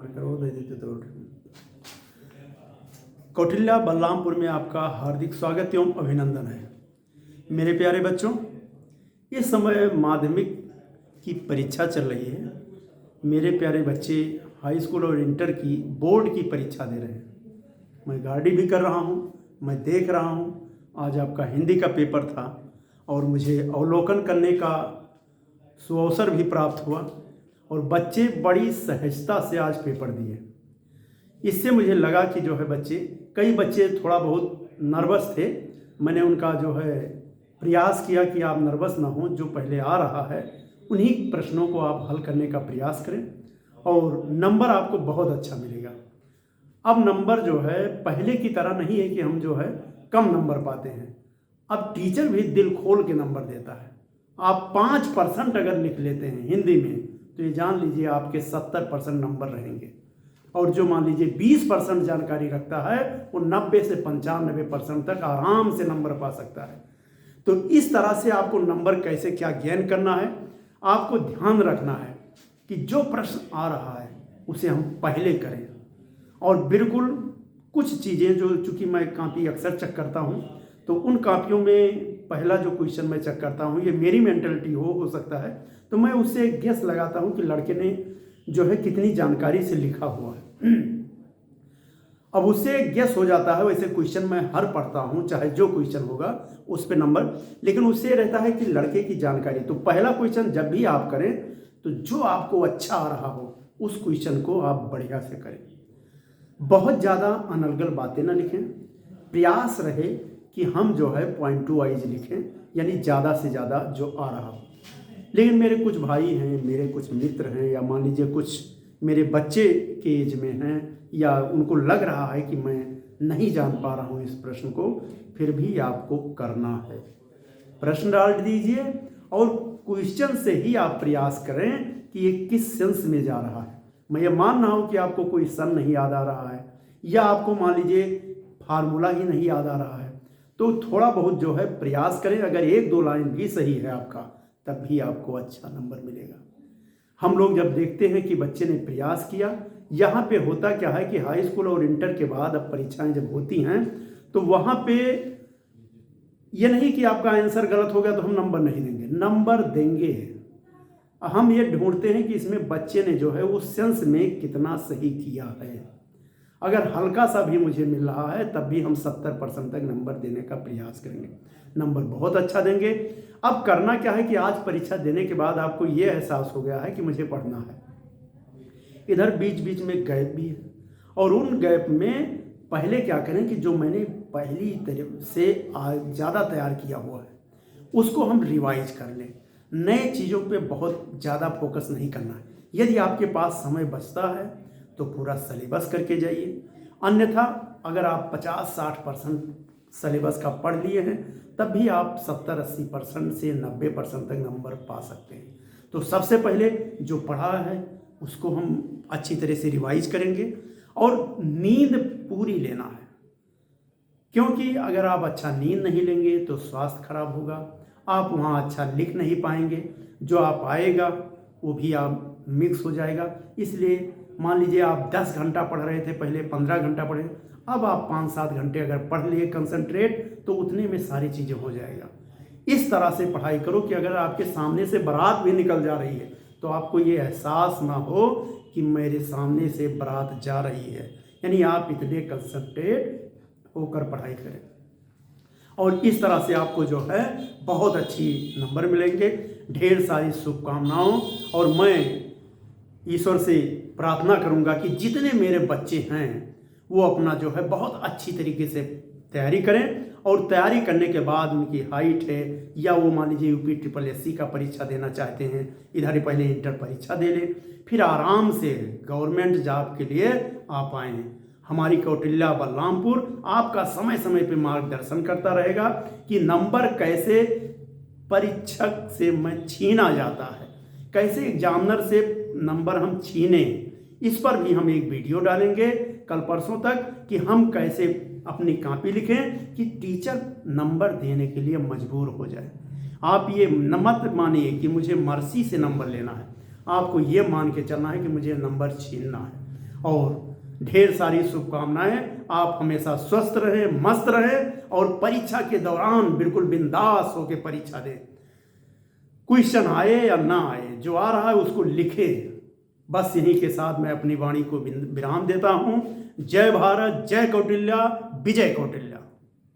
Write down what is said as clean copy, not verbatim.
करो दे देते तो कौटिल्या बलरामपुर में आपका हार्दिक स्वागत एवं अभिनंदन है। मेरे प्यारे बच्चों, इस समय माध्यमिक की परीक्षा चल रही है। मेरे प्यारे बच्चे हाई स्कूल और इंटर की बोर्ड की परीक्षा दे रहे हैं। मैं गाड़ी भी कर रहा हूँ, मैं देख रहा हूँ। आज आपका हिंदी का पेपर था और मुझे अवलोकन करने का सुअवसर भी प्राप्त हुआ और बच्चे बड़ी सहजता से आज पेपर दिए। इससे मुझे लगा कि जो है कई बच्चे थोड़ा बहुत नर्वस थे। मैंने उनका जो है प्रयास किया कि आप नर्वस ना हो, जो पहले आ रहा है उन्हीं प्रश्नों को आप हल करने का प्रयास करें और नंबर आपको बहुत अच्छा मिलेगा। अब नंबर जो है पहले की तरह नहीं है कि हम जो है कम नंबर पाते हैं। अब टीचर भी दिल खोल के नंबर देता है। आप 5% अगर लिख लेते हैं हिंदी में तो ये जान लीजिए आपके 70% नंबर रहेंगे। और जो मान लीजिए 20% जानकारी रखता है वो 90 से 95% तक आराम से नंबर पा सकता है। तो इस तरह से आपको नंबर कैसे क्या गेन करना है, आपको ध्यान रखना है कि जो प्रश्न आ रहा है उसे हम पहले करें। और बिल्कुल कुछ चीज़ें जो चूँकि मैं कापी अक्सर चेक करता हूँ तो उन कापियों में पहला जो क्वेश्चन मैं चेक करता हूँ, ये मेरी मेंटलिटी हो सकता है, तो मैं उससे गेस लगाता हूँ कि लड़के ने जो है कितनी जानकारी से लिखा हुआ है। अब उससे गेस हो जाता है। वैसे क्वेश्चन मैं हर पढ़ता हूँ, चाहे जो क्वेश्चन होगा उस पे नंबर, लेकिन उससे रहता है कि लड़के की जानकारी। तो पहला क्वेश्चन जब भी आप करें तो जो आपको अच्छा आ रहा हो उस क्वेश्चन को आप बढ़िया से करें। बहुत ज़्यादा अनर्गल बातें ना लिखें। प्रयास रहे कि हम जो है पॉइंट टू वाइज लिखें, यानी ज़्यादा से ज़्यादा जो आ रहा हो। लेकिन मेरे कुछ भाई हैं, मेरे कुछ मित्र हैं, या मान लीजिए कुछ मेरे बच्चे के एज में हैं, या उनको लग रहा है कि मैं नहीं जान पा रहा हूँ इस प्रश्न को, फिर भी आपको करना है। प्रश्न डाल दीजिए और क्वेश्चन से ही आप प्रयास करें कि ये किस सेंस में जा रहा है। मैं ये मान रहा हूँ कि आपको कोई सन नहीं याद आ रहा है, या आपको मान लीजिए फार्मूला ही नहीं याद आ रहा है, तो थोड़ा बहुत जो है प्रयास करें। अगर 1-2 लाइन भी सही है आपका, तब भी आपको अच्छा नंबर मिलेगा। हम लोग जब देखते हैं कि बच्चे ने प्रयास किया, यहाँ पे होता क्या है कि हाई स्कूल और इंटर के बाद अब परीक्षाएं जब होती हैं तो वहाँ पे ये नहीं कि आपका आंसर गलत हो गया तो हम नंबर नहीं देंगे, नंबर देंगे। हम ये ढूंढते हैं कि इसमें बच्चे ने जो है उस सेंस में कितना सही किया है। अगर हल्का सा भी मुझे मिल रहा है तब भी हम 70% तक नंबर देने का प्रयास करेंगे, नंबर बहुत अच्छा देंगे। अब करना क्या है कि आज परीक्षा देने के बाद आपको ये एहसास हो गया है कि मुझे पढ़ना है। इधर बीच बीच में गैप भी है, और उन गैप में पहले क्या करें कि जो मैंने पहली तरह से ज़्यादा तैयार किया हुआ है उसको हम रिवाइज कर लें। नए चीज़ों पे बहुत ज़्यादा फोकस नहीं करना है। यदि आपके पास समय बचता है तो पूरा सिलेबस करके जाइए, अन्यथा अगर आप 50-60% सिलेबस का पढ़ लिए हैं तब भी आप 70-80% से 90% तक नंबर पा सकते हैं। तो सबसे पहले जो पढ़ा है उसको हम अच्छी तरह से रिवाइज करेंगे और नींद पूरी लेना है, क्योंकि अगर आप अच्छा नींद नहीं लेंगे तो स्वास्थ्य खराब होगा, आप वहाँ अच्छा लिख नहीं पाएंगे, जो आप आएगा वो भी आप मिक्स हो जाएगा। इसलिए मान लीजिए आप 10 घंटा पढ़ रहे थे, पहले 15 घंटा पढ़े, अब आप 5-7 घंटे अगर पढ़ लिए कंसंट्रेट तो उतने में सारी चीज़ें हो जाएगा। इस तरह से पढ़ाई करो कि अगर आपके सामने से बारात भी निकल जा रही है तो आपको ये एहसास ना हो कि मेरे सामने से बारात जा रही है, यानी आप इतने कंसंट्रेट होकर पढ़ाई करें। और इस तरह से आपको जो है बहुत अच्छी नंबर मिलेंगे। ढेर सारी शुभकामनाओं, और मैं ईश्वर से प्रार्थना करूंगा कि जितने मेरे बच्चे हैं वो अपना जो है बहुत अच्छी तरीके से तैयारी करें, और तैयारी करने के बाद उनकी हाइट है, या वो मान लीजिए UPSSC का परीक्षा देना चाहते हैं, इधर ही पहले इंटर परीक्षा दे लें, फिर आराम से गवर्नमेंट जॉब के लिए आप आएँ। हमारी कौटिल्या बलरामपुर आपका समय समय पे मार्गदर्शन करता रहेगा कि नंबर कैसे परीक्षक से में छीना जाता है, कैसे एग्जामिनर से नंबर हम छीने। इस पर भी हम एक वीडियो डालेंगे कल परसों तक कि हम कैसे अपनी कॉपी लिखें कि टीचर नंबर देने के लिए मजबूर हो जाए। आप ये मत मानिए कि मुझे मर्जी से नंबर लेना है, आपको ये मान के चलना है कि मुझे नंबर छीनना है। और ढेर सारी शुभकामनाएं। आप हमेशा स्वस्थ रहे, मस्त रहे और परीक्षा के दौरान बिल्कुल बिंदास होकर परीक्षा दें। क्वेश्चन आए या ना आए, जो आ रहा है उसको लिखे। बस यहीं के साथ मैं अपनी वाणी को विराम देता हूं। जय भारत, जय कौटिल्य, विजय कौटिल्य।